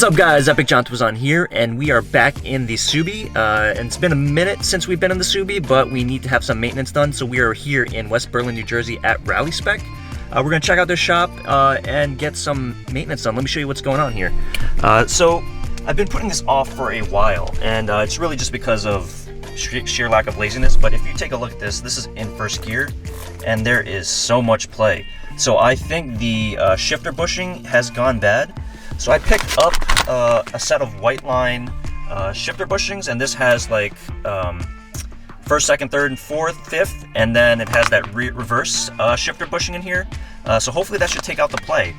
What's up guys, EPICJONTUAZON here, and we are back in the Subi, and it's been a minute since we've been in the Subi, but we need to have some maintenance done, so we are here in West Berlin, New Jersey at Rallispec. We're going to check out their shop and get some maintenance done. Let me show you what's going on here. So I've been putting this off for a while, and it's really just because of sheer lack of laziness, but if you take a look at this, this is in first gear, and there is so much play. So I think the shifter bushing has gone bad. So I picked up a set of white line shifter bushings, and this has like first, second, third, and fourth, fifth, and then it has that reverse shifter bushing in here. So hopefully that should take out the play.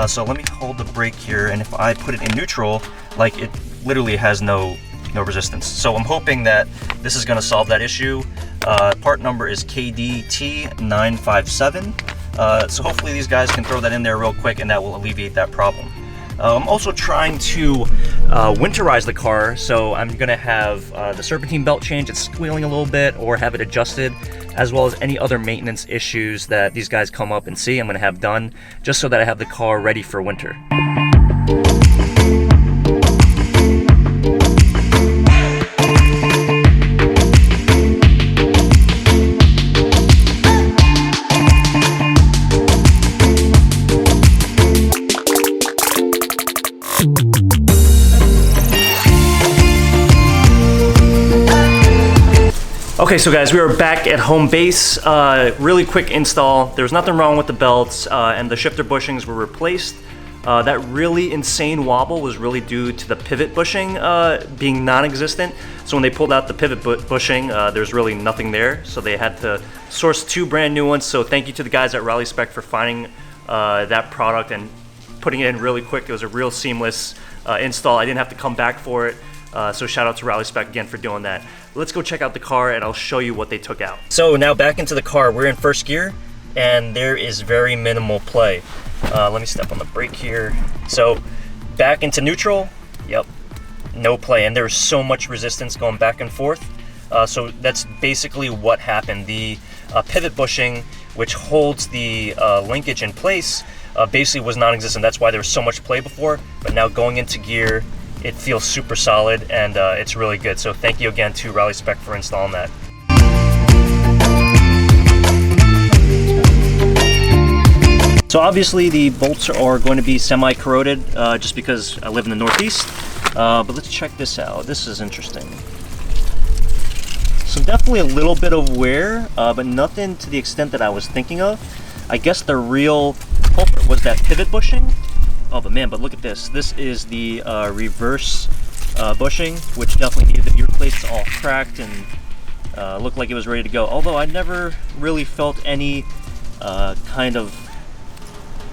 So let me hold the brake here, and if I put it in neutral, like it literally has no resistance. So I'm hoping that this is going to solve that issue. Part number is KDT957. So hopefully these guys can throw that in there real quick, and that will alleviate that problem. I'm also trying to winterize the car, so I'm going to have the serpentine belt change, it's squealing a little bit, or have it adjusted, as well as any other maintenance issues that these guys come up and see I'm going to have done, just so that I have the car ready for winter. Okay, so guys, we are back at home base. Really quick install. There's nothing wrong with the belts, and the shifter bushings were replaced. That really insane wobble was really due to the pivot bushing being non-existent. So when they pulled out the pivot bushing, there's really nothing there. So they had to source two brand new ones. So thank you to the guys at Rallispec for finding that product and putting it in really quick. It was a real seamless install. I didn't have to come back for it. So shout out to Rallispec again for doing that. Let's go check out the car and I'll show you what they took out. So now back into the car, we're in first gear and there is very minimal play. Let me step on the brake here. So back into neutral, yep, no play. And there's so much resistance going back and forth. So that's basically what happened. The pivot bushing, which holds the linkage in place, basically was non-existent. That's why there was so much play before, but now going into gear, it feels super solid, and it's really good. So thank you again to Rallispec for installing that. So obviously the bolts are going to be semi-corroded just because I live in the Northeast. But let's check this out. This is interesting. So definitely a little bit of wear, but nothing to the extent that I was thinking of. I guess the real culprit was that pivot bushing. Oh, but man, but look at this. This is the reverse bushing, which definitely needed to be replaced. It's all cracked and looked like it was ready to go. Although I never really felt any kind of,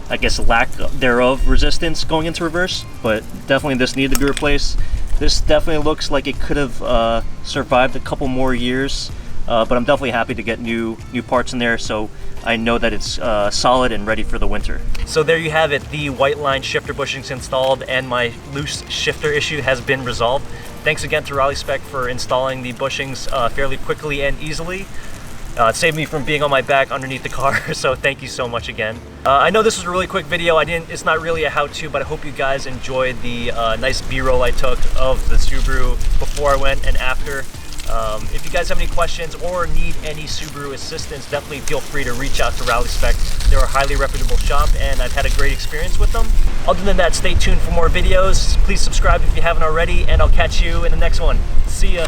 I guess, lack thereof resistance going into reverse. But definitely this needed to be replaced. This definitely looks like it could have survived a couple more years. But I'm definitely happy to get new parts in there, so I know that it's solid and ready for the winter. So there you have it, the white line shifter bushings installed, and my loose shifter issue has been resolved. Thanks again to Rallispec for installing the bushings fairly quickly and easily. It saved me from being on my back underneath the car, so thank you so much again. I know this was a really quick video. It's not really a how-to, but I hope you guys enjoyed the nice B-roll I took of the Subaru before I went and after. If you guys have any questions or need any Subaru assistance, definitely feel free to reach out to Rallispec. They're a highly reputable shop and I've had a great experience with them. Other than that, stay tuned for more videos. Please subscribe if you haven't already, and I'll catch you in the next one. See ya.